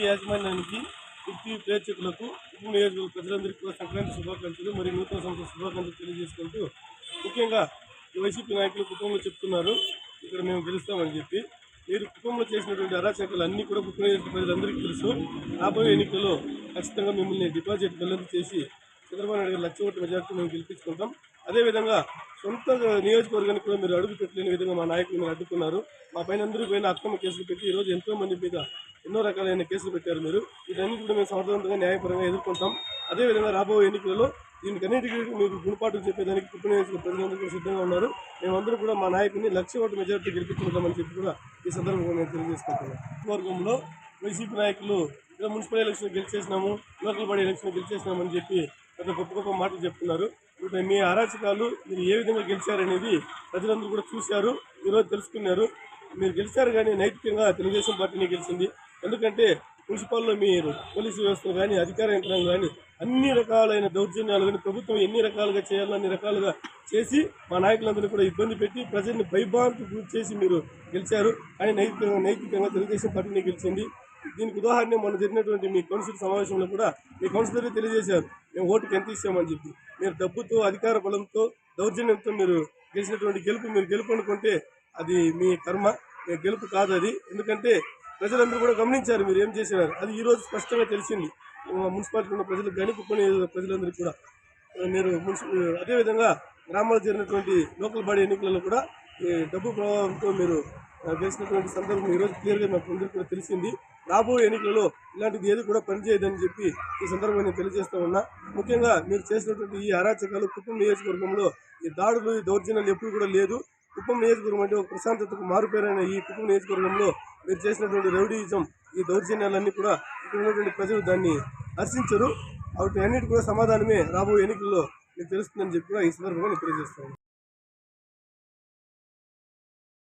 యాజమాన్యానికి ప్రేక్షకులకు నియోజకవర్గ ప్రజలందరికీ కూడా సంక్రాంతి శుభాకాంక్షలు మరియు నూతన సంవత్సర శుభాకాంక్షలు తెలియజేసుకుంటూ ముఖ్యంగా వైసీపీ నాయకులు కుటుంబంలో చెప్తున్నారు ఇక్కడ మేము గెలుస్తామని చెప్పి. మీరు కుటుంబంలో చేసినటువంటి అరాచకాలు అన్నీ కూడా కుటుంబ నియోజకవర్గ ప్రజలందరికీ తెలుసు. రాబోయే ఎన్నికల్లో ఖచ్చితంగా మిమ్మల్ని డిపాజిట్ బెల్లం చేసి చంద్రబాబు నాయుడు గారు 1,00,000 ఓట్ల మెజార్టీ మేము గెలిపించుకుంటాం. అదేవిధంగా సొంత నియోజకవర్గానికి కూడా మీరు అడుగు పెట్టలేని విధంగా మా నాయకులు మీరు అడ్డుకున్నారు. మా పైన అందరూ పైన అక్రమ కేసులు పెట్టి ఈరోజు ఎంతో మంది మీద ఎన్నో రకాలైన కేసులు పెట్టారు. మీరు వీటన్నిటి కూడా మేము సమర్థవంతంగా న్యాయపరంగా ఎదుర్కొంటాం. అదేవిధంగా రాబోయే ఎన్నికలలో దీనికన్నిటికీ మీకు గుణపాఠం చెప్పేదానికి కుటుంబ నియోజకవర్గ ప్రజలందరూ కూడా సిద్ధంగా ఉన్నారు. మేమందరూ కూడా మా నాయకుని 1,00,000 ఓట్ల మెజార్టీ గెలిపించుకుంటామని చెప్పి కూడా ఈ సందర్భంగా మేము తెలియజేసుకుంటున్నాం. వర్గంలో వైసీపీ నాయకులు ఇలా మున్సిపల్ ఎలక్షన్ గెలిచేసినాము, లోకల్ బాడీ ఎలక్షన్ గెలిచేసినామని చెప్పి పెద్ద గొప్ప గొప్ప మాటలు చెప్తున్నారు. ఇప్పుడు మీ అరాచకాలు మీరు ఏ విధంగా గెలిచారనేది ప్రజలందరూ కూడా చూశారు, ఈరోజు తెలుసుకున్నారు. మీరు గెలిచారు కానీ నైతికంగా తెలుగుదేశం పార్టీని గెలిచింది. ఎందుకంటే మున్సిపాల్లో మీరు పోలీసు వ్యవస్థలు కానీ అధికార యంత్రాంగం కానీ అన్ని రకాలైన దౌర్జన్యాలు కానీ ప్రభుత్వం ఎన్ని రకాలుగా చేయాలో అన్ని రకాలుగా చేసి మా నాయకులందరినీ కూడా ఇబ్బంది పెట్టి ప్రజల్ని భయభ్రాంతికి గురి చేసి మీరు గెలిచారు. కానీ నైతికంగా తెలుగుదేశం పార్టీని గెలిచింది. దీనికి ఉదాహరణ మొన్న జరిగినటువంటి మీ కౌన్సిల్ సమావేశంలో కూడా మీ కౌన్సిలర్ తెలియజేశారు మేము ఓటుకు ఎంత ఇస్తామని చెప్పి. మీరు డబ్బుతో అధికార బలంతో దౌర్జన్యంతో మీరు గెలిచినటువంటి మీరు గెలుపు అనుకుంటే అది మీ కర్మ, మీ గెలుపు కాదు అది. ఎందుకంటే ప్రజలందరూ కూడా గమనించారు మీరు ఏం చేసినారు. అది ఈరోజు స్పష్టంగా తెలిసింది మున్సిపాలిటీ ఉన్న ప్రజలకు కానీ కుప్పని ప్రజలందరికీ కూడా. మీరు అదేవిధంగా గ్రామాల్లో జరిగినటువంటి లోకల్ బాడీ ఎన్నికలలో కూడా ఈ డబ్బు ప్రభావంతో మీరు గెలిచినటువంటి సందర్భం ఈరోజు క్లియర్గా మాకు అందరికీ కూడా తెలిసింది. రాబోయే ఎన్నికలలో ఇలాంటిది ఏది కూడా పనిచేయదని చెప్పి ఈ సందర్భంగా నేను తెలియజేస్తూ ఉన్నా. ముఖ్యంగా మీరు చేసినటువంటి ఈ అరాచకాలు కుప్పం నియోజకవర్గంలో ఈ దాడులు ఈ దౌర్జన్యాలు ఎప్పుడు కూడా లేదు. కుప్పం నియోజకవర్గం అంటే ఒక ప్రశాంతతకు మారుపేరైన ఈ కుప్పం నియోజకవర్గంలో మీరు చేసినటువంటి రౌడీయిజం ఈ దౌర్జన్యాలన్నీ కూడా ఇక్కడ ఉన్నటువంటి ప్రజలు దాన్ని హర్షించరు. వాటి అన్నిటి కూడా సమాధానమే రాబోయే ఎన్నికల్లో మీకు తెలుస్తుందని చెప్పి కూడా ఈ సందర్భంగా నేను తెలియజేస్తాను.